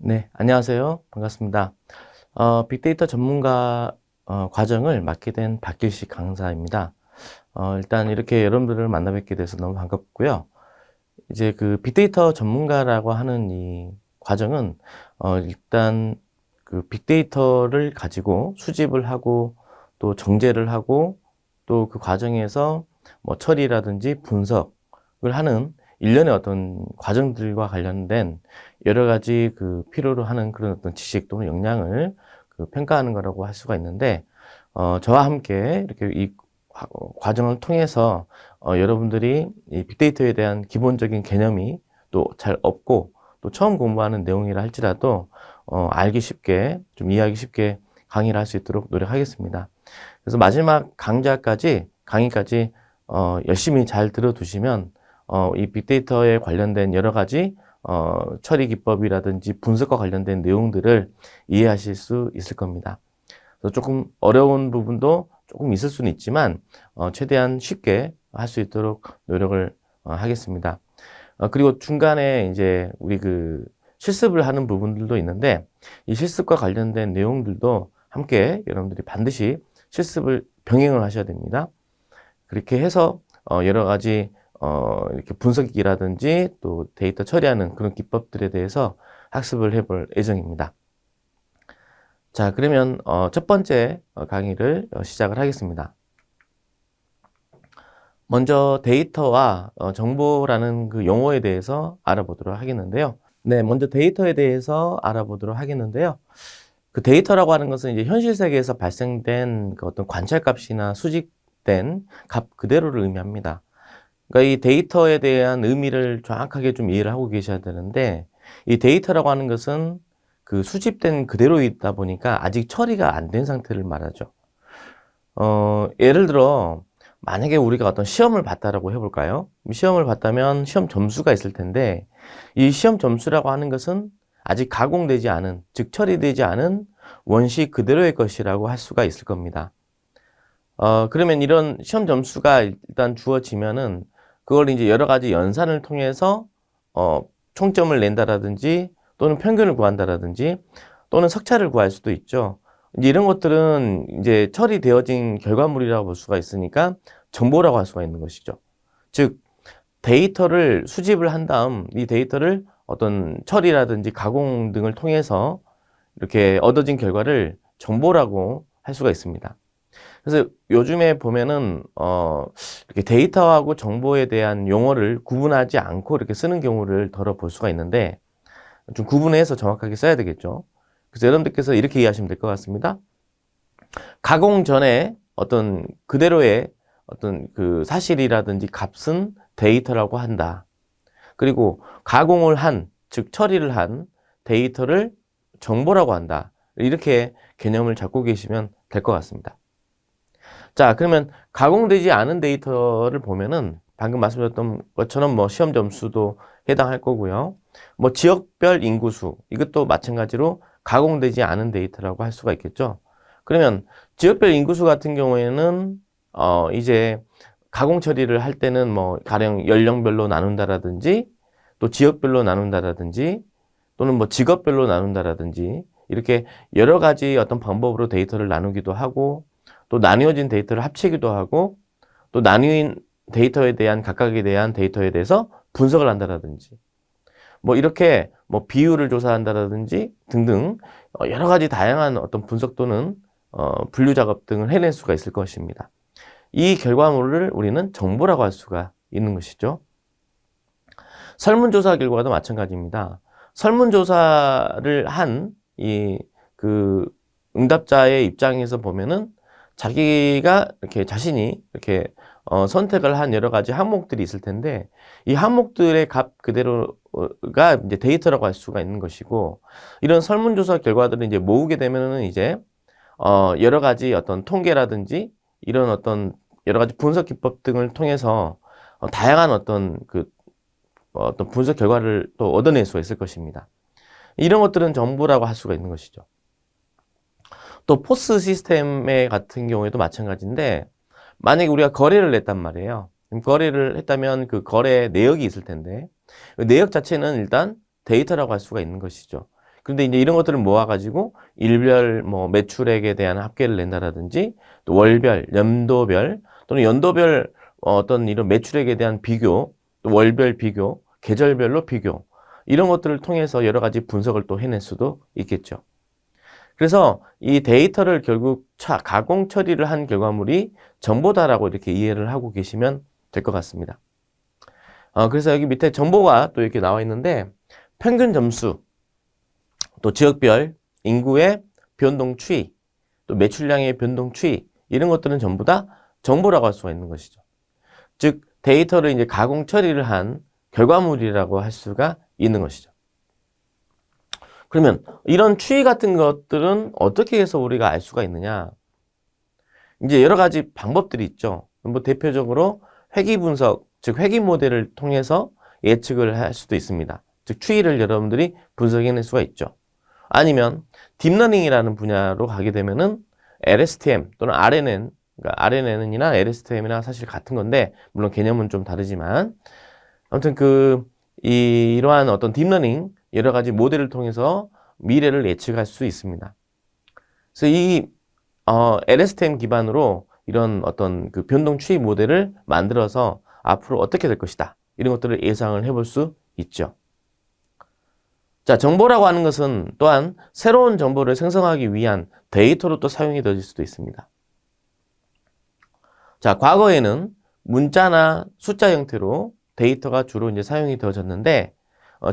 네, 안녕하세요. 반갑습니다. 빅데이터 전문가 과정을 맡게 된 박길식 강사입니다. 일단 이렇게 여러분들을 만나 뵙게 돼서 너무 반갑고요. 이제 그 빅데이터 전문가라고 하는 이 과정은 일단 그 빅데이터를 가지고 수집을 하고 또 정제를 하고 또 그 과정에서 뭐 처리라든지 분석을 하는 일련의 어떤 과정들과 관련된 여러 가지 그 필요로 하는 그런 어떤 지식 또는 역량을 그 평가하는 거라고 할 수가 있는데, 저와 함께 이렇게 이 과정을 통해서 여러분들이 이 빅데이터에 대한 기본적인 개념이 또 잘 없고 또 처음 공부하는 내용이라 할지라도 알기 쉽게 좀 이해하기 쉽게 강의를 할 수 있도록 노력하겠습니다. 그래서 마지막 강의까지 열심히 잘 들어두시면 이 빅데이터에 관련된 여러 가지 처리 기법이라든지 분석과 관련된 내용들을 이해하실 수 있을 겁니다. 그래서 조금 어려운 부분도 조금 있을 수는 있지만 최대한 쉽게 할 수 있도록 노력을 하겠습니다. 그리고 중간에 이제 우리 그 실습을 하는 부분들도 있는데, 이 실습과 관련된 내용들도 함께 여러분들이 반드시 실습을 병행을 하셔야 됩니다. 그렇게 해서 여러 가지 이렇게 분석이라든지 또 데이터 처리하는 그런 기법들에 대해서 학습을 해볼 예정입니다. 자, 그러면 첫 번째 강의를 시작을 하겠습니다. 먼저 데이터와 정보라는 그 용어에 대해서 알아보도록 하겠는데요. 네, 먼저 데이터에 대해서 알아보도록 하겠는데요. 그 데이터라고 하는 것은 이제 현실 세계에서 발생된 그 어떤 관찰값이나 수집된 값 그대로를 의미합니다. 그러니까 이 데이터에 대한 의미를 정확하게 좀 이해를 하고 계셔야 되는데, 이 데이터라고 하는 것은 그 수집된 그대로이다 보니까 아직 처리가 안 된 상태를 말하죠. 예를 들어 만약에 우리가 어떤 시험을 봤다라고 해볼까요? 시험을 봤다면 시험 점수가 있을 텐데, 이 시험 점수라고 하는 것은 아직 가공되지 않은, 즉 처리되지 않은 원시 그대로의 것이라고 할 수가 있을 겁니다. 그러면 이런 시험 점수가 일단 주어지면은 그걸 이제 여러 가지 연산을 통해서 총점을 낸다라든지 또는 평균을 구한다라든지 또는 석차를 구할 수도 있죠. 이제 이런 것들은 이제 처리되어진 결과물이라고 볼 수가 있으니까 정보라고 할 수가 있는 것이죠. 즉, 데이터를 수집을 한 다음 이 데이터를 어떤 처리라든지 가공 등을 통해서 이렇게 얻어진 결과를 정보라고 할 수가 있습니다. 그래서 요즘에 보면은 이렇게 데이터하고 정보에 대한 용어를 구분하지 않고 이렇게 쓰는 경우를 덜어 볼 수가 있는데, 좀 구분해서 정확하게 써야 되겠죠. 그래서 여러분들께서 이렇게 이해하시면 될 것 같습니다. 가공 전에 어떤 그대로의 어떤 그 사실이라든지 값은 데이터라고 한다. 그리고 가공을 한, 즉 처리를 한 데이터를 정보라고 한다. 이렇게 개념을 잡고 계시면 될 것 같습니다. 자, 그러면 가공되지 않은 데이터를 보면은 방금 말씀드렸던 것처럼 뭐 시험 점수도 해당할 거고요. 뭐 지역별 인구수, 이것도 마찬가지로 가공되지 않은 데이터라고 할 수가 있겠죠. 그러면 지역별 인구수 같은 경우에는 이제 가공 처리를 할 때는 뭐 가령 연령별로 나눈다라든지 또 지역별로 나눈다라든지 또는 뭐 직업별로 나눈다라든지 이렇게 여러 가지 어떤 방법으로 데이터를 나누기도 하고, 또 나뉘어진 데이터를 합치기도 하고, 또 나뉘인 데이터에 대한 각각에 대한 데이터에 대해서 분석을 한다라든지 뭐 이렇게 뭐 비율을 조사한다라든지 등등 여러 가지 다양한 어떤 분석 또는 분류 작업 등을 해낼 수가 있을 것입니다. 이 결과물을 우리는 정보라고 할 수가 있는 것이죠. 설문조사 결과도 마찬가지입니다. 설문조사를 한 이 그 응답자의 입장에서 보면은 자기가 이렇게 자신이 이렇게 선택을 한 여러 가지 항목들이 있을 텐데, 이 항목들의 값 그대로가 이제 데이터라고 할 수가 있는 것이고, 이런 설문조사 결과들을 이제 모으게 되면은 이제 여러 가지 어떤 통계라든지 이런 어떤 여러 가지 분석 기법 등을 통해서 다양한 어떤 분석 결과를 또 얻어낼 수가 있을 것입니다. 이런 것들은 정보라고 할 수가 있는 것이죠. 또 포스 시스템 같은 경우에도 마찬가지인데, 만약에 우리가 거래를 했단 말이에요. 거래를 했다면 그 거래 내역이 있을 텐데, 그 내역 자체는 일단 데이터라고 할 수가 있는 것이죠. 그런데 이제 이런 것들을 모아가지고 일별 뭐 매출액에 대한 합계를 낸다라든지 또 월별, 연도별 또는 연도별 어떤 이런 매출액에 대한 비교, 또 월별 비교, 계절별로 비교 이런 것들을 통해서 여러 가지 분석을 또 해낼 수도 있겠죠. 그래서 이 데이터를 결국 가공 처리를 한 결과물이 정보다라고 이렇게 이해를 하고 계시면 될 것 같습니다. 그래서 여기 밑에 정보가 또 이렇게 나와 있는데 평균 점수, 또 지역별, 인구의 변동 추이, 또 매출량의 변동 추이 이런 것들은 전부 다 정보라고 할 수가 있는 것이죠. 즉 데이터를 이제 가공 처리를 한 결과물이라고 할 수가 있는 것이죠. 그러면 이런 추이 같은 것들은 어떻게 해서 우리가 알 수가 있느냐? 이제 여러 가지 방법들이 있죠. 뭐 대표적으로 회귀 분석, 즉 회귀 모델을 통해서 예측을 할 수도 있습니다. 즉 추이를 여러분들이 분석해낼 수가 있죠. 아니면 딥러닝이라는 분야로 가게 되면은 LSTM 또는 RNN, 그러니까 RNN이나 LSTM이나 사실 같은 건데 물론 개념은 좀 다르지만 아무튼 이러한 어떤 딥러닝 여러 가지 모델을 통해서 미래를 예측할 수 있습니다. 그래서 이 LSTM 기반으로 이런 어떤 그 변동 추이 모델을 만들어서 앞으로 어떻게 될 것이다. 이런 것들을 예상을 해볼 수 있죠. 자, 정보라고 하는 것은 또한 새로운 정보를 생성하기 위한 데이터로 또 사용이 되어질 수도 있습니다. 자, 과거에는 문자나 숫자 형태로 데이터가 주로 이제 사용이 되어졌는데,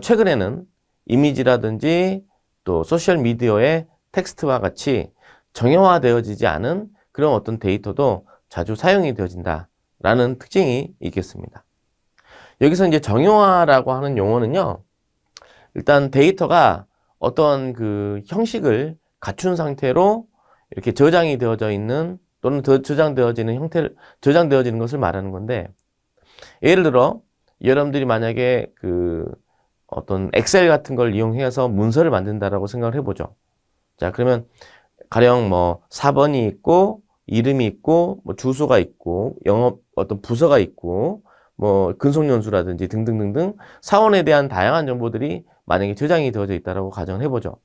최근에는 이미지라든지 또 소셜미디어의 텍스트와 같이 정형화되어지지 않은 그런 어떤 데이터도 자주 사용이 되어진다라는 특징이 있겠습니다. 여기서 이제 정형화라고 하는 용어는요, 일단 데이터가 어떤 그 형식을 갖춘 상태로 이렇게 저장이 되어져 있는 또는 저장되어지는 형태를, 저장되어지는 것을 말하는 건데, 예를 들어, 여러분들이 만약에 어떤 엑셀 같은 걸 이용해서 문서를 만든다라고 생각을 해보죠. 자, 그러면 가령 뭐 4번이 있고, 이름이 있고, 뭐 주소가 있고, 영업 어떤 부서가 있고, 뭐 근속연수라든지 등등등등 사원에 대한 다양한 정보들이 만약에 저장이 되어져 있다라고 가정을 해보죠.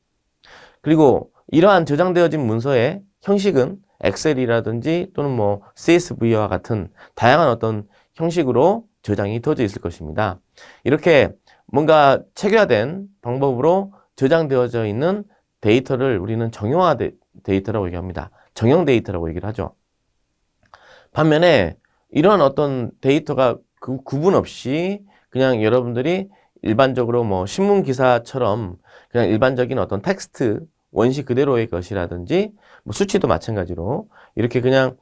그리고 이러한 저장되어진 문서의 형식은 엑셀이라든지 또는 뭐 CSV와 같은 다양한 어떤 형식으로 저장이 되어져 있을 것입니다. 이렇게 뭔가 체계화된 방법으로 저장되어져 있는 데이터를 우리는 정형화 데이터라고 얘기합니다. 정형 데이터라고 얘기를 하죠. 반면에 이러한 어떤 데이터가 구분 없이 그냥 여러분들이 일반적으로 뭐 신문 기사처럼 그냥 일반적인 어떤 텍스트 원시 그대로의 것이라든지 뭐 수치도 마찬가지로 이렇게 그냥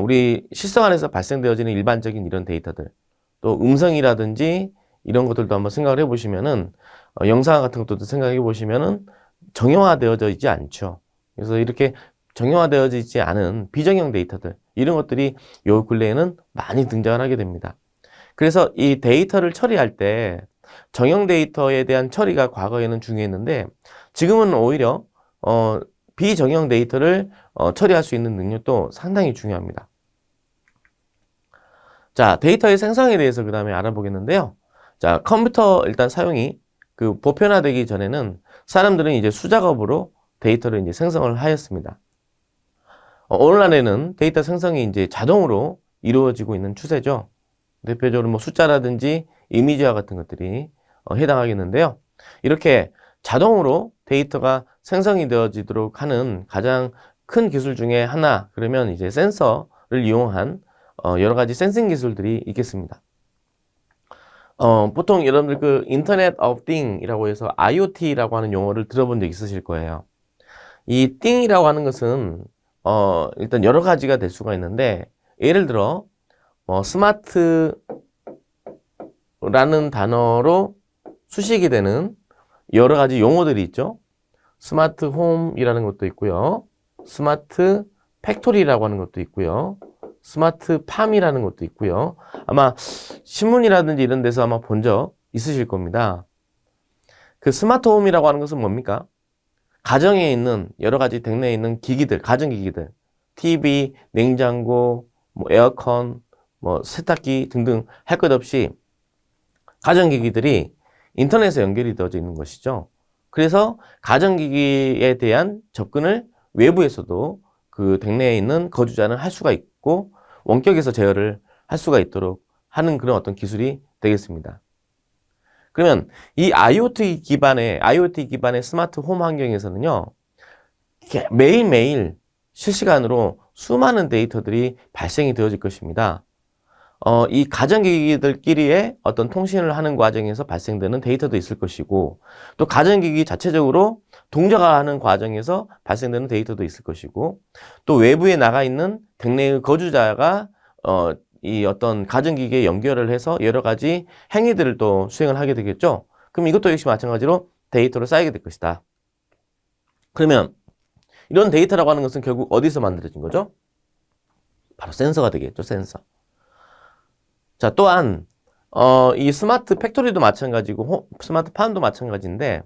우리 실생 안에서 발생되어지는 일반적인 이런 데이터들 또 음성이라든지 이런 것들도 한번 생각을 해보시면은 영상 같은 것도 생각해 보시면은 정형화되어져 있지 않죠. 그래서 이렇게 정형화되어져 있지 않은 비정형 데이터들 이런 것들이 요 근래에는 많이 등장을 하게 됩니다. 그래서 이 데이터를 처리할 때 정형 데이터에 대한 처리가 과거에는 중요했는데 지금은 오히려 비정형 데이터를 처리할 수 있는 능력도 상당히 중요합니다. 자, 데이터의 생성에 대해서 그 다음에 알아보겠는데요. 자, 컴퓨터 일단 사용이 보편화되기 전에는 사람들은 이제 수작업으로 데이터를 이제 생성을 하였습니다. 오늘날에는 데이터 생성이 이제 자동으로 이루어지고 있는 추세죠. 대표적으로 뭐 숫자라든지 이미지와 같은 것들이 해당하겠는데요. 이렇게 자동으로 데이터가 생성이 되어지도록 하는 가장 큰 기술 중에 하나, 그러면 이제 센서를 이용한 여러 가지 센싱 기술들이 있겠습니다. 보통 여러분들 인터넷 of Thing이라고 해서 IoT라고 하는 용어를 들어본 적 있으실 거예요. 이 Thing이라고 하는 것은 일단 여러 가지가 될 수가 있는데 예를 들어 스마트라는 단어로 수식이 되는 여러 가지 용어들이 있죠. 스마트 홈이라는 것도 있고요. 스마트 팩토리라고 하는 것도 있고요. 스마트 팜이라는 것도 있고요. 아마 신문이라든지 이런 데서 아마 본 적 있으실 겁니다. 그 스마트 홈이라고 하는 것은 뭡니까? 가정에 있는 여러 가지 댁내에 있는 기기들, 가전기기들, TV, 냉장고, 뭐 에어컨, 뭐 세탁기 등등 할 것 없이 가전기기들이 인터넷에 연결이 되어져 있는 것이죠. 그래서 가전기기에 대한 접근을 외부에서도 그 댁내에 있는 거주자는 할 수가 있고 원격에서 제어를 할 수가 있도록 하는 그런 어떤 기술이 되겠습니다. 그러면 이 IoT 기반의 스마트 홈 환경에서는요, 매일매일 실시간으로 수많은 데이터들이 발생이 되어질 것입니다. 이 가전기기들끼리의 어떤 통신을 하는 과정에서 발생되는 데이터도 있을 것이고, 또 가전기기 자체적으로 동작하는 과정에서 발생되는 데이터도 있을 것이고, 또 외부에 나가 있는 댁내의 거주자가 이 어떤 가전기기에 연결을 해서 여러 가지 행위들을 또 수행을 하게 되겠죠. 그럼 이것도 역시 마찬가지로 데이터로 쌓이게 될 것이다. 그러면 이런 데이터라고 하는 것은 결국 어디서 만들어진 거죠? 바로 센서가 되겠죠, 센서. 자, 또한 이 스마트 팩토리도 마찬가지고 스마트 팜도 마찬가지인데,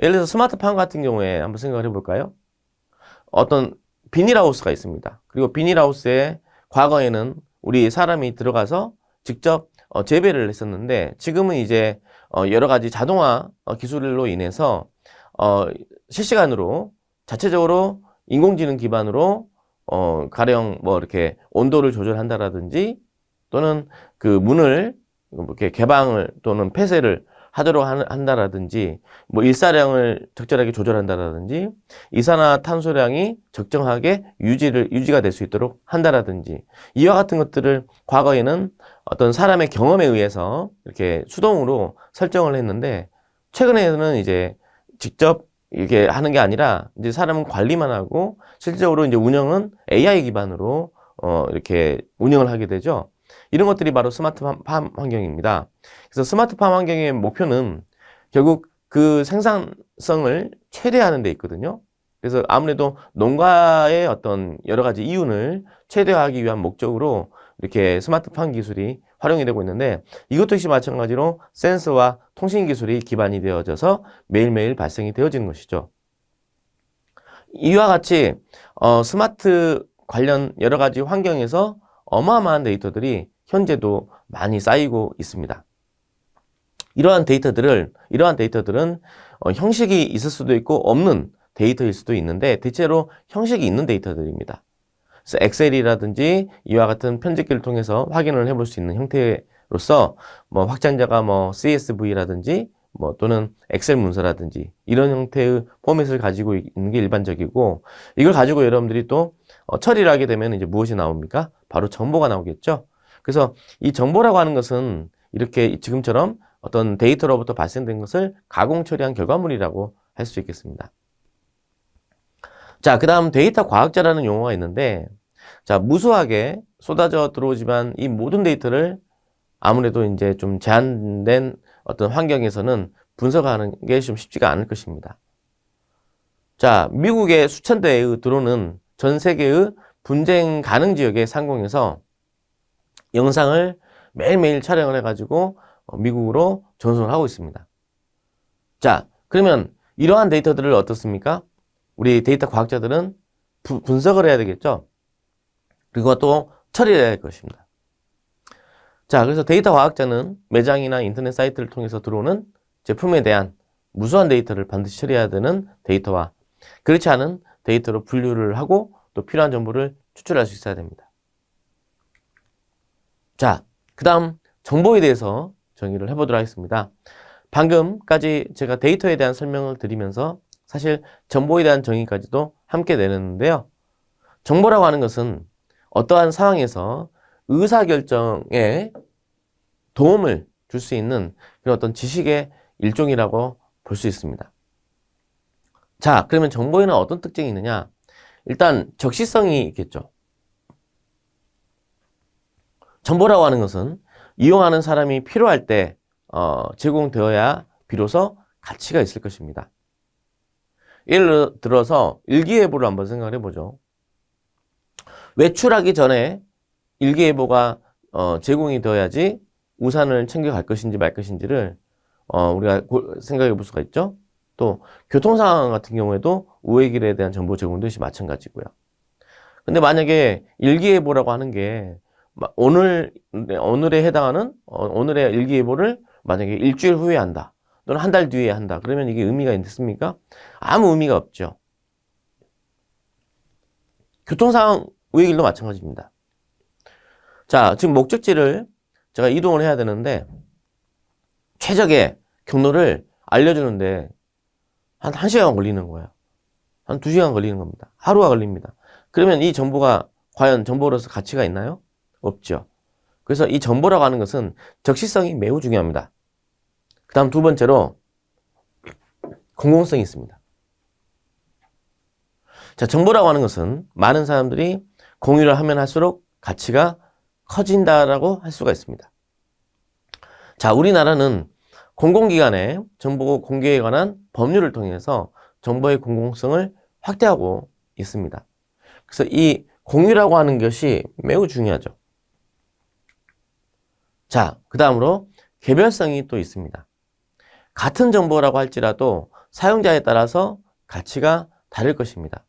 예를 들어서 스마트 팜 같은 경우에 한번 생각을 해볼까요? 어떤 비닐하우스가 있습니다. 그리고 비닐하우스에 과거에는 우리 사람이 들어가서 직접 재배를 했었는데, 지금은 이제 여러 가지 자동화 기술로 인해서 실시간으로 자체적으로 인공지능 기반으로 가령 뭐 이렇게 온도를 조절한다라든지, 또는 그 문을 이렇게 개방을 또는 폐쇄를 하도록 한다라든지, 뭐 일사량을 적절하게 조절한다라든지, 이산화탄소량이 적정하게 유지가 될 수 있도록 한다라든지, 이와 같은 것들을 과거에는 어떤 사람의 경험에 의해서 이렇게 수동으로 설정을 했는데, 최근에는 이제 직접 이렇게 하는 게 아니라 이제 사람은 관리만 하고 실질적으로 이제 운영은 AI 기반으로 이렇게 운영을 하게 되죠. 이런 것들이 바로 스마트팜 환경입니다. 그래서 스마트팜 환경의 목표는 결국 그 생산성을 최대화하는 데 있거든요. 그래서 아무래도 농가의 어떤 여러 가지 이윤을 최대화하기 위한 목적으로 이렇게 스마트팜 기술이 활용이 되고 있는데, 이것도 역시 마찬가지로 센서와 통신 기술이 기반이 되어져서 매일매일 발생이 되어지는 것이죠. 이와 같이 스마트 관련 여러 가지 환경에서 어마어마한 데이터들이 현재도 많이 쌓이고 있습니다. 이러한 데이터들은 형식이 있을 수도 있고 없는 데이터일 수도 있는데, 대체로 형식이 있는 데이터들입니다. 그래서 엑셀이라든지 이와 같은 편집기를 통해서 확인을 해볼 수 있는 형태로서 뭐 확장자가 뭐 CSV라든지 뭐 또는 엑셀 문서라든지 이런 형태의 포맷을 가지고 있는 게 일반적이고, 이걸 가지고 여러분들이 또 처리를 하게 되면 이제 무엇이 나옵니까? 바로 정보가 나오겠죠. 그래서 이 정보라고 하는 것은 이렇게 지금처럼 어떤 데이터로부터 발생된 것을 가공 처리한 결과물이라고 할 수 있겠습니다. 자, 그 다음 데이터 과학자라는 용어가 있는데, 자, 무수하게 쏟아져 들어오지만 이 모든 데이터를 아무래도 이제 좀 제한된 어떤 환경에서는 분석하는 게 좀 쉽지가 않을 것입니다. 자, 미국의 수천 대의 드론은 전 세계의 분쟁 가능 지역의 상공에서 영상을 매일매일 촬영을 해가지고 미국으로 전송을 하고 있습니다. 자, 그러면 이러한 데이터들을 어떻습니까? 우리 데이터 과학자들은 분석을 해야 되겠죠? 그리고 또 처리를 해야 할 것입니다. 자, 그래서 데이터 과학자는 매장이나 인터넷 사이트를 통해서 들어오는 제품에 대한 무수한 데이터를 반드시 처리해야 되는 데이터와 그렇지 않은 데이터로 분류를 하고 또 필요한 정보를 추출할 수 있어야 됩니다. 자, 그 다음 정보에 대해서 정의를 해보도록 하겠습니다. 방금까지 제가 데이터에 대한 설명을 드리면서 사실 정보에 대한 정의까지도 함께 내렸는데요. 정보라고 하는 것은 어떠한 상황에서 의사결정에 도움을 줄 수 있는 그런 어떤 지식의 일종이라고 볼 수 있습니다. 자, 그러면 정보에는 어떤 특징이 있느냐? 일단 적시성이 있겠죠. 정보라고 하는 것은 이용하는 사람이 필요할 때 제공되어야 비로소 가치가 있을 것입니다. 예를 들어서 일기예보를 한번 생각을 해보죠. 외출하기 전에 일기예보가 제공이 되어야지 우산을 챙겨갈 것인지 말 것인지를 우리가 생각해 볼 수가 있죠. 또 교통 상황 같은 경우에도 우회길에 대한 정보 제공도 역시 마찬가지고요. 근데 만약에 일기예보라고 하는 게 오늘에 해당하는 오늘의 일기예보를 만약에 일주일 후에 한다. 또는 한 달 뒤에 한다. 그러면 이게 의미가 있습니까? 아무 의미가 없죠. 교통상황 우회길도 마찬가지입니다. 자, 지금 목적지를 제가 이동을 해야 되는데 최적의 경로를 알려주는데 한 1시간 걸리는 거예요. 한 2시간 걸리는 겁니다. 하루가 걸립니다. 그러면 이 정보가 과연 정보로서 가치가 있나요? 없죠. 그래서 이 정보라고 하는 것은 적시성이 매우 중요합니다. 그 다음 두 번째로 공공성이 있습니다. 자, 정보라고 하는 것은 많은 사람들이 공유를 하면 할수록 가치가 커진다라고 할 수가 있습니다. 자, 우리나라는 공공기관의 정보 공개에 관한 법률을 통해서 정보의 공공성을 확대하고 있습니다. 그래서 이 공유라고 하는 것이 매우 중요하죠. 자, 그 다음으로 개별성이 또 있습니다. 같은 정보라고 할지라도 사용자에 따라서 가치가 다를 것입니다.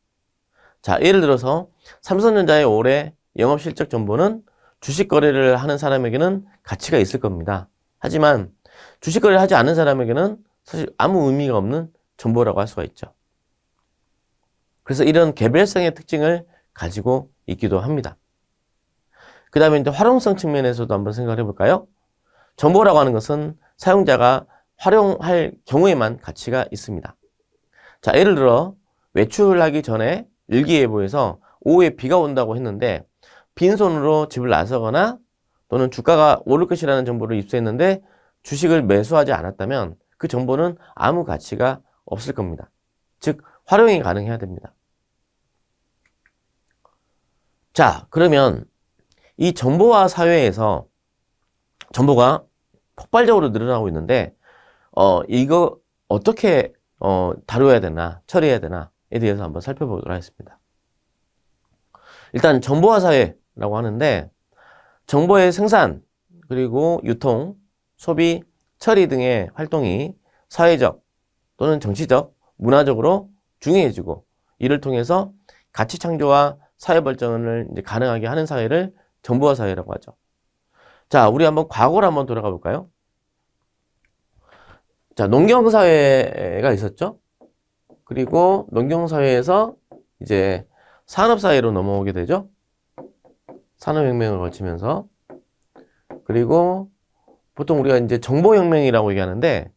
자, 예를 들어서 삼성전자의 올해 영업실적 정보는 주식 거래를 하는 사람에게는 가치가 있을 겁니다. 하지만 주식 거래를 하지 않는 사람에게는 사실 아무 의미가 없는 정보라고 할 수가 있죠. 그래서 이런 개별성의 특징을 가지고 있기도 합니다. 그 다음에 이제 활용성 측면에서도 한번 생각을 해볼까요? 정보라고 하는 것은 사용자가 활용할 경우에만 가치가 있습니다. 자, 예를 들어 외출하기 전에 일기예보에서 오후에 비가 온다고 했는데 빈손으로 집을 나서거나 또는 주가가 오를 것이라는 정보를 입수했는데 주식을 매수하지 않았다면 그 정보는 아무 가치가 없을 겁니다. 즉 활용이 가능해야 됩니다. 자, 그러면 이 정보화 사회에서 정보가 폭발적으로 늘어나고 있는데 이거 어떻게 다뤄야 되나, 처리해야 되나에 대해서 한번 살펴보도록 하겠습니다. 일단 정보화 사회라고 하는데 정보의 생산, 그리고 유통, 소비, 처리 등의 활동이 사회적 또는 정치적, 문화적으로 중요해지고 이를 통해서 가치 창조와 사회 발전을 이제 가능하게 하는 사회를 정보화 사회라고 하죠. 자, 우리 한번 과거로 한번 돌아가 볼까요? 자, 농경사회가 있었죠. 그리고 농경사회에서 이제 산업사회로 넘어오게 되죠. 산업혁명을 거치면서. 그리고 보통 우리가 이제 정보혁명이라고 얘기하는데,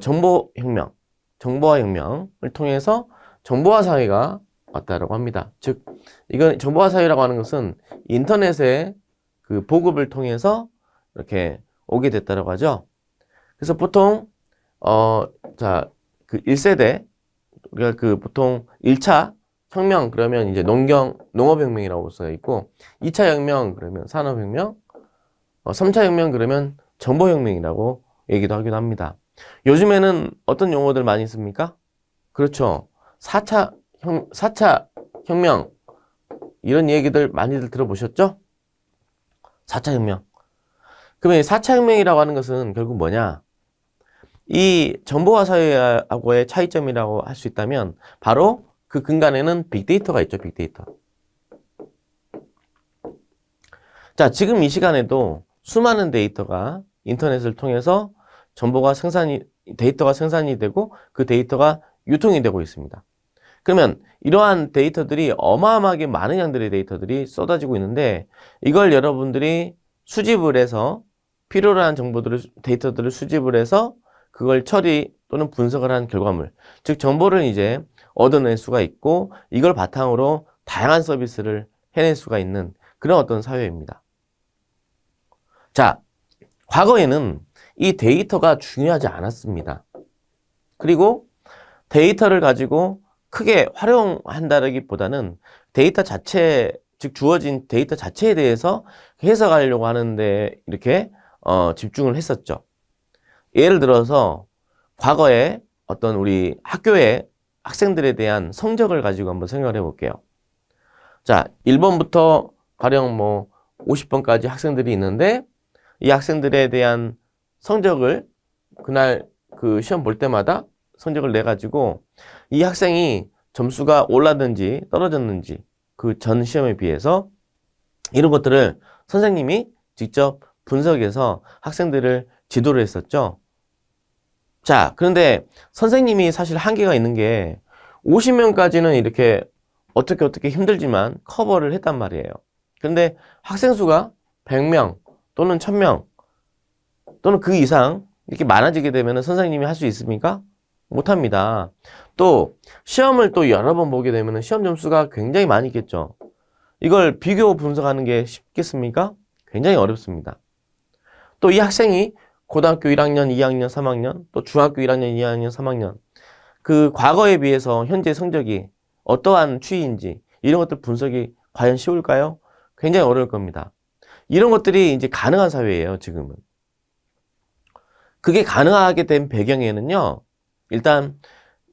정보혁명, 정보화혁명을 통해서 정보화 사회가 왔다라고 합니다. 즉, 이건 정보화 사회라고 하는 것은 인터넷의 그 보급을 통해서 이렇게 오게 됐다라고 하죠. 그래서 보통, 자, 그 1세대, 우리가 그 보통 1차 혁명 그러면 이제 농업혁명이라고 써 있고 2차 혁명 그러면 산업혁명, 3차 혁명 그러면 정보혁명이라고 얘기도 하기도 합니다. 요즘에는 어떤 용어들 많이 씁니까? 그렇죠. 4차 혁명 이런 얘기들 많이들 들어보셨죠? 4차 혁명. 그러면 4차 혁명이라고 하는 것은 결국 뭐냐? 이 정보화 사회하고의 차이점이라고 할 수 있다면 바로 그 근간에는 빅데이터가 있죠. 빅데이터. 자, 지금 이 시간에도 수많은 데이터가 인터넷을 통해서 데이터가 생산이 되고 그 데이터가 유통이 되고 있습니다. 그러면 이러한 데이터들이 어마어마하게 많은 양들의 데이터들이 쏟아지고 있는데 이걸 여러분들이 수집을 해서 필요로 한 데이터들을 수집을 해서 그걸 처리 또는 분석을 한 결과물, 즉 정보를 이제 얻어낼 수가 있고 이걸 바탕으로 다양한 서비스를 해낼 수가 있는 그런 어떤 사회입니다. 자, 과거에는 이 데이터가 중요하지 않았습니다. 그리고 데이터를 가지고 크게 활용한다기보다는 데이터 자체, 즉 주어진 데이터 자체에 대해서 해석하려고 하는데 이렇게 집중을 했었죠. 예를 들어서 과거에 어떤 우리 학교의 학생들에 대한 성적을 가지고 한번 생각을 해볼게요. 자, 1번부터 가령 50번까지 학생들이 있는데 이 학생들에 대한 성적을 그날 그 시험 볼 때마다 성적을 내가지고 이 학생이 점수가 올랐는지 떨어졌는지 그 전 시험에 비해서 이런 것들을 선생님이 직접 분석해서 학생들을 지도를 했었죠. 자, 그런데 선생님이 사실 한계가 있는 게 50명까지는 이렇게 어떻게 힘들지만 커버를 했단 말이에요. 그런데 학생 수가 100명 또는 1000명 또는 그 이상 이렇게 많아지게 되면 선생님이 할 수 있습니까? 못합니다. 또 시험을 또 여러 번 보게 되면 시험 점수가 굉장히 많이 있겠죠. 이걸 비교 분석하는 게 쉽겠습니까? 굉장히 어렵습니다. 또 이 학생이 고등학교 1학년, 2학년, 3학년, 또 중학교 1학년, 2학년, 3학년 그 과거에 비해서 현재 성적이 어떠한 추이인지 이런 것들 분석이 과연 쉬울까요? 굉장히 어려울 겁니다. 이런 것들이 이제 가능한 사회예요, 지금은. 그게 가능하게 된 배경에는요, 일단,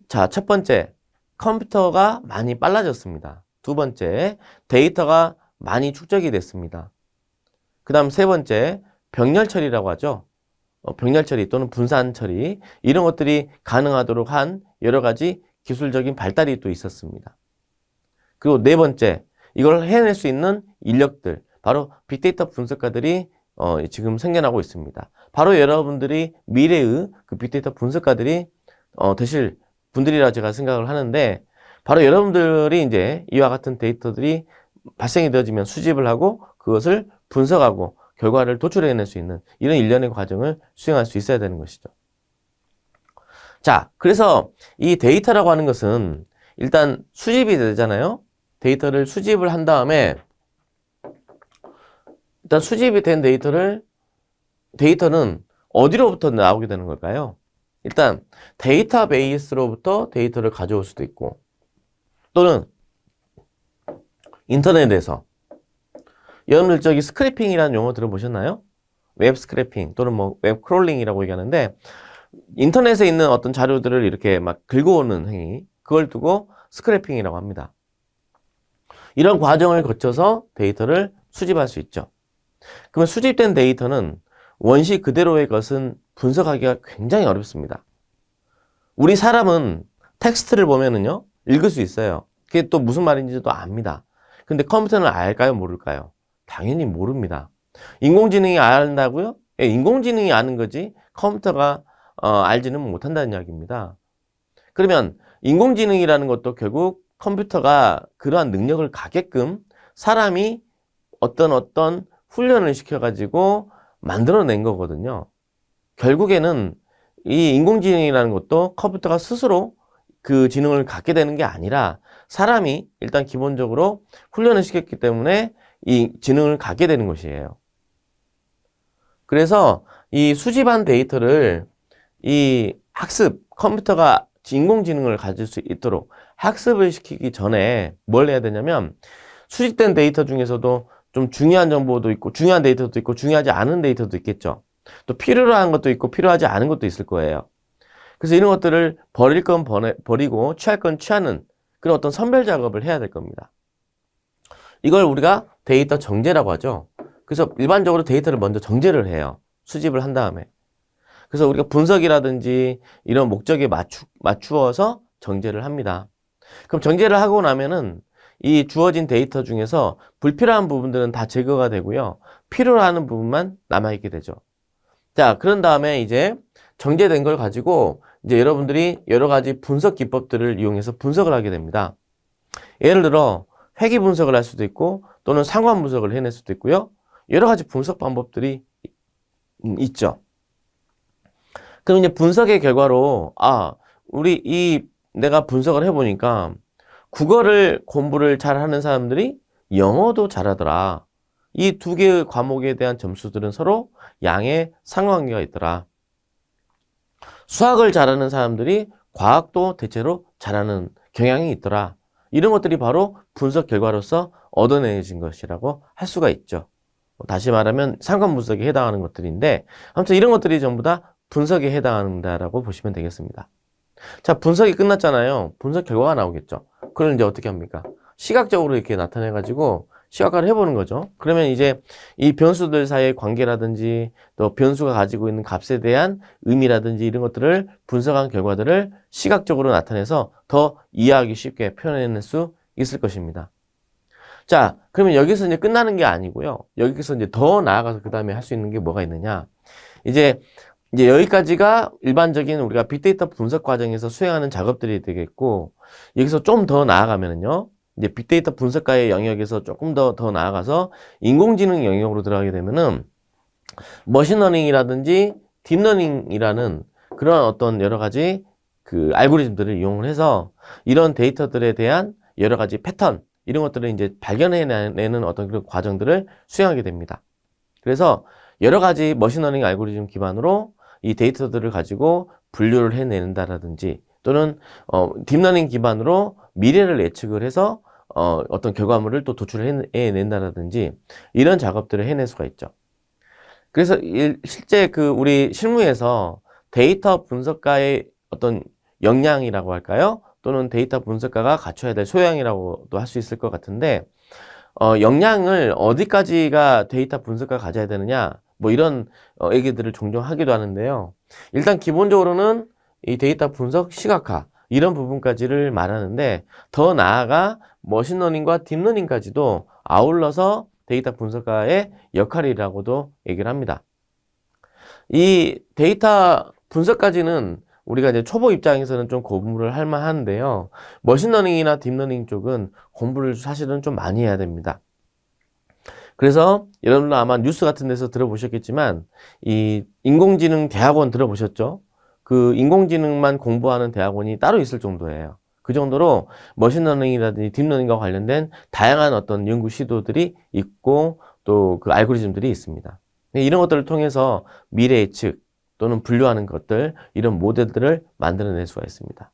자, 첫 번째, 컴퓨터가 많이 빨라졌습니다. 두 번째, 데이터가 많이 축적이 됐습니다. 그 다음 세 번째, 병렬 처리라고 하죠. 병렬 처리 또는 분산 처리, 이런 것들이 가능하도록 한 여러 가지 기술적인 발달이 또 있었습니다. 그리고 네 번째, 이걸 해낼 수 있는 인력들, 바로 빅데이터 분석가들이 지금 생겨나고 있습니다. 바로 여러분들이 미래의 그 빅데이터 분석가들이 되실 분들이라 제가 생각을 하는데, 바로 여러분들이 이제 이와 같은 데이터들이 발생이 되어지면 수집을 하고 그것을 분석하고 결과를 도출해낼 수 있는 이런 일련의 과정을 수행할 수 있어야 되는 것이죠. 자, 그래서 이 데이터라고 하는 것은 일단 수집이 되잖아요. 데이터를 수집을 한 다음에 일단 수집이 된 데이터는 어디로부터 나오게 되는 걸까요? 일단 데이터베이스로부터 데이터를 가져올 수도 있고, 또는 인터넷에서, 여러분들 저기 스크래핑이라는 용어 들어보셨나요? 웹 스크래핑 또는 뭐 웹 크롤링이라고 얘기하는데, 인터넷에 있는 어떤 자료들을 이렇게 막 긁어오는 행위, 그걸 두고 스크래핑이라고 합니다. 이런 과정을 거쳐서 데이터를 수집할 수 있죠. 그러면 수집된 데이터는 원시 그대로의 것은 분석하기가 굉장히 어렵습니다. 우리 사람은 텍스트를 보면은요, 읽을 수 있어요. 그게 또 무슨 말인지도 압니다. 근데 컴퓨터는 알까요? 모를까요? 당연히 모릅니다. 인공지능이 안다고요? 예, 인공지능이 아는 거지 컴퓨터가 알지는 못한다는 이야기입니다. 그러면 인공지능이라는 것도 결국 컴퓨터가 그러한 능력을 갖게끔 사람이 어떤 훈련을 시켜가지고 만들어낸 거거든요. 결국에는 이 인공지능이라는 것도 컴퓨터가 스스로 그 지능을 갖게 되는 게 아니라 사람이 일단 기본적으로 훈련을 시켰기 때문에 이 지능을 갖게 되는 것이에요. 그래서 이 수집한 데이터를 이 컴퓨터가 인공지능을 가질 수 있도록 학습을 시키기 전에 뭘 해야 되냐면, 수집된 데이터 중에서도 좀 중요한 정보도 있고, 중요한 데이터도 있고, 중요하지 않은 데이터도 있겠죠. 또 필요한 것도 있고, 필요하지 않은 것도 있을 거예요. 그래서 이런 것들을 버릴 건 버리고, 취할 건 취하는 그런 어떤 선별 작업을 해야 될 겁니다. 이걸 우리가 데이터 정제라고 하죠. 그래서 일반적으로 데이터를 먼저 정제를 해요. 수집을 한 다음에. 그래서 우리가 분석이라든지 이런 목적에 맞추어서 정제를 합니다. 그럼 정제를 하고 나면은 이 주어진 데이터 중에서 불필요한 부분들은 다 제거가 되고요. 필요로 하는 부분만 남아있게 되죠. 자, 그런 다음에 이제 정제된 걸 가지고 이제 여러분들이 여러 가지 분석 기법들을 이용해서 분석을 하게 됩니다. 예를 들어 회귀 분석을 할 수도 있고, 또는 상관 분석을 해낼 수도 있고요. 여러 가지 분석 방법들이 있죠. 그럼 이제 분석의 결과로, 내가 분석을 해보니까 국어를 공부를 잘하는 사람들이 영어도 잘하더라. 이 두 개의 과목에 대한 점수들은 서로 양의 상관관계가 있더라. 수학을 잘하는 사람들이 과학도 대체로 잘하는 경향이 있더라. 이런 것들이 바로 분석 결과로서 얻어내진 것이라고 할 수가 있죠. 다시 말하면 상관 분석에 해당하는 것들인데, 아무튼 이런 것들이 전부 다 분석에 해당한다라고 보시면 되겠습니다. 자, 분석이 끝났잖아요. 분석 결과가 나오겠죠. 그걸 이제 어떻게 합니까? 시각적으로 이렇게 나타내가지고 시각화를 해보는 거죠. 그러면 이제 이 변수들 사이의 관계라든지, 또 변수가 가지고 있는 값에 대한 의미라든지 이런 것들을 분석한 결과들을 시각적으로 나타내서 더 이해하기 쉽게 표현해낼 수 있을 것입니다. 자, 그러면 여기서 이제 끝나는 게 아니고요. 여기서 이제 더 나아가서 그 다음에 할 수 있는 게 뭐가 있느냐. 이제 이제 여기까지가 일반적인 우리가 빅데이터 분석 과정에서 수행하는 작업들이 되겠고, 여기서 좀 더 나아가면은요, 이제 빅데이터 분석가의 영역에서 조금 더 나아가서 인공지능 영역으로 들어가게 되면은 머신러닝이라든지 딥러닝이라는 그런 어떤 여러 가지 그 알고리즘들을 이용을 해서 이런 데이터들에 대한 여러 가지 패턴, 이런 것들을 이제 발견해내는 어떤 그런 과정들을 수행하게 됩니다. 그래서 여러 가지 머신러닝 알고리즘 기반으로 이 데이터들을 가지고 분류를 해낸다라든지 또는 딥러닝 기반으로 미래를 예측을 해서 어떤 결과물을 또 도출해낸다라든지 이런 작업들을 해낼 수가 있죠. 그래서 실제 그 우리 실무에서 데이터 분석가의 어떤 역량이라고 할까요? 또는 데이터 분석가가 갖춰야 될 소양이라고도 할 수 있을 것 같은데, 역량을 어디까지가 데이터 분석가가 가져야 되느냐, 뭐 이런 얘기들을 종종 하기도 하는데요. 일단 기본적으로는 이 데이터 분석 시각화, 이런 부분까지를 말하는데, 더 나아가 머신러닝과 딥러닝까지도 아울러서 데이터 분석가의 역할이라고도 얘기를 합니다. 이 데이터 분석까지는 우리가 이제 초보 입장에서는 좀 공부를 할 만한데요. 머신러닝이나 딥러닝 쪽은 공부를 사실은 좀 많이 해야 됩니다. 그래서 여러분들 아마 뉴스 같은 데서 들어보셨겠지만 이 인공지능 대학원 들어보셨죠? 그 인공지능만 공부하는 대학원이 따로 있을 정도예요. 그 정도로 머신러닝이라든지 딥러닝과 관련된 다양한 어떤 연구 시도들이 있고 또 그 알고리즘들이 있습니다. 이런 것들을 통해서 미래 예측 또는 분류하는 것들, 이런 모델들을 만들어낼 수가 있습니다.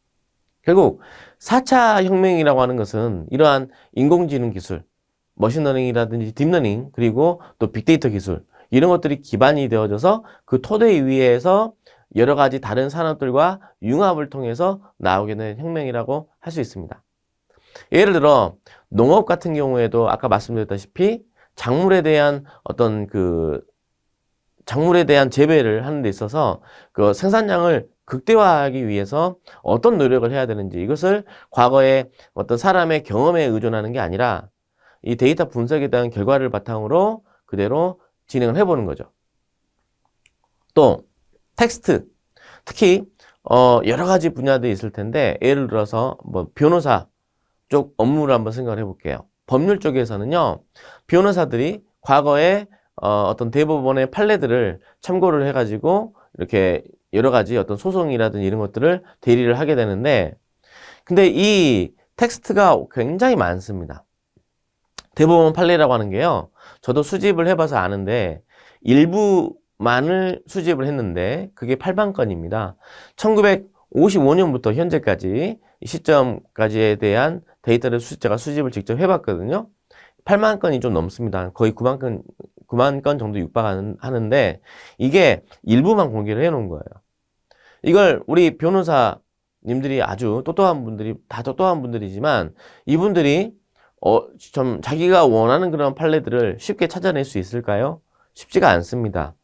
결국 4차 혁명이라고 하는 것은 이러한 인공지능 기술, 머신러닝이라든지 딥러닝, 그리고 또 빅데이터 기술, 이런 것들이 기반이 되어져서 그 토대 위에서 여러 가지 다른 산업들과 융합을 통해서 나오게 된 혁명이라고 할 수 있습니다. 예를 들어 농업 같은 경우에도 아까 말씀드렸다시피 작물에 대한 어떤 작물에 대한 재배를 하는 데 있어서 그 생산량을 극대화하기 위해서 어떤 노력을 해야 되는지, 이것을 과거에 어떤 사람의 경험에 의존하는 게 아니라 이 데이터 분석에 대한 결과를 바탕으로 그대로 진행을 해보는 거죠. 또 텍스트, 특히 여러 가지 분야들이 있을 텐데, 예를 들어서 뭐 변호사 쪽 업무를 한번 생각을 해볼게요. 법률 쪽에서는요, 변호사들이 과거에 어떤 대법원의 판례들을 참고를 해가지고 이렇게 여러 가지 어떤 소송이라든지 이런 것들을 대리를 하게 되는데, 근데 이 텍스트가 굉장히 많습니다. 대법원 판례라고 하는 게요, 저도 수집을 해봐서 아는데 일부만을 수집을 했는데 그게 8만 건입니다. 1955년부터 현재까지 이 시점까지에 대한 데이터를 제가 수집을 직접 해봤거든요. 8만 건이 좀 넘습니다. 거의 9만 건 정도 육박하는데 이게 일부만 공개를 해놓은 거예요. 이걸 우리 변호사님들이 아주 똑똑한 분들이, 다 똑똑한 분들이지만 이분들이 좀 자기가 원하는 그런 판례들을 쉽게 찾아낼 수 있을까요? 쉽지가 않습니다.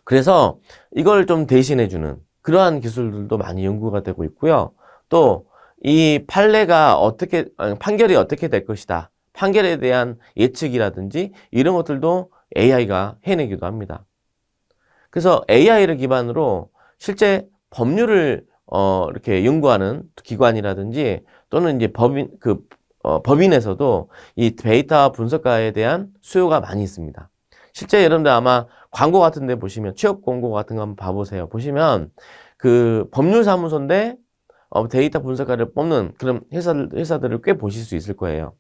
그래서 이걸 좀 대신해주는 그러한 기술들도 많이 연구가 되고 있고요. 또 이 판결이 어떻게 될 것이다, 판결에 대한 예측이라든지 이런 것들도 AI가 해내기도 합니다. 그래서 AI를 기반으로 실제 법률을 이렇게 연구하는 기관이라든지 또는 이제 법인에서도 이 데이터 분석가에 대한 수요가 많이 있습니다. 실제 여러분들 아마 광고 같은 데 보시면, 취업 광고 같은 거 한번 봐보세요. 보시면 그 법률사무소인데 데이터 분석가를 뽑는 그런 회사들을 꽤 보실 수 있을 거예요.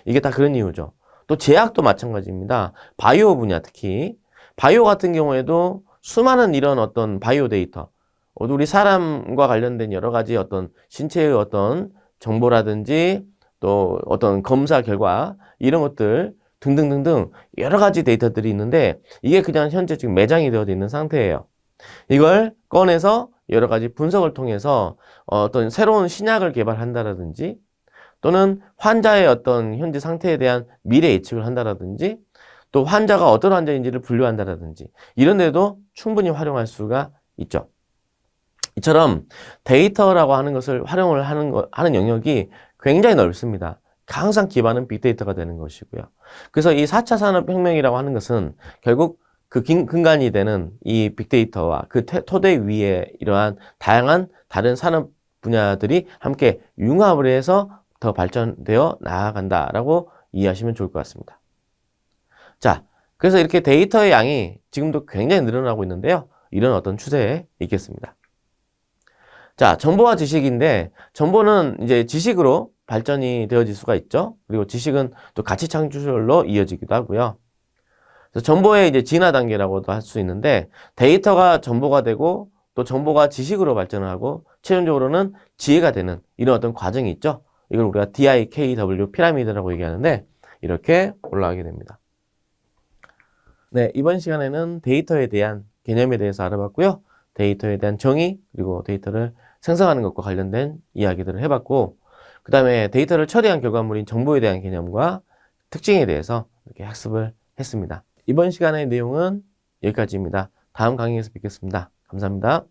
이게 다 그런 이유죠. 또 제약도 마찬가지입니다. 바이오 분야, 특히 바이오 같은 경우에도 수많은 이런 어떤 바이오 데이터, 우리 사람과 관련된 여러 가지 어떤 신체의 어떤 정보라든지 또 어떤 검사 결과, 이런 것들 등등등등 여러 가지 데이터들이 있는데 이게 그냥 현재 지금 매장이 되어 있는 상태예요. 이걸 꺼내서 여러 가지 분석을 통해서 어떤 새로운 신약을 개발한다라든지 또는 환자의 어떤 현재 상태에 대한 미래 예측을 한다라든지 또 환자가 어떤 환자인지를 분류한다라든지 이런 데도 충분히 활용할 수가 있죠. 이처럼 데이터라고 하는 것을 활용을 하는 영역이 굉장히 넓습니다. 항상 기반은 빅데이터가 되는 것이고요. 그래서 이 4차 산업혁명이라고 하는 것은 결국 그 근간이 되는 이 빅데이터와 그 토대 위에 이러한 다양한 다른 산업 분야들이 함께 융합을 해서 더 발전되어 나아간다라고 이해하시면 좋을 것 같습니다. 자, 그래서 이렇게 데이터의 양이 지금도 굉장히 늘어나고 있는데요. 이런 어떤 추세에 있겠습니다. 자, 정보와 지식인데, 정보는 이제 지식으로 발전이 되어질 수가 있죠. 그리고 지식은 또 가치 창출로 이어지기도 하고요. 그래서 정보의 이제 진화 단계라고도 할 수 있는데, 데이터가 정보가 되고, 또 정보가 지식으로 발전을 하고, 최종적으로는 지혜가 되는 이런 어떤 과정이 있죠. 이걸 우리가 DIKW 피라미드라고 얘기하는데, 이렇게 올라가게 됩니다. 네, 이번 시간에는 데이터에 대한 개념에 대해서 알아봤고요. 데이터에 대한 정의, 그리고 데이터를 생성하는 것과 관련된 이야기들을 해봤고, 그 다음에 데이터를 처리한 결과물인 정보에 대한 개념과 특징에 대해서 이렇게 학습을 했습니다. 이번 시간의 내용은 여기까지입니다. 다음 강의에서 뵙겠습니다. 감사합니다.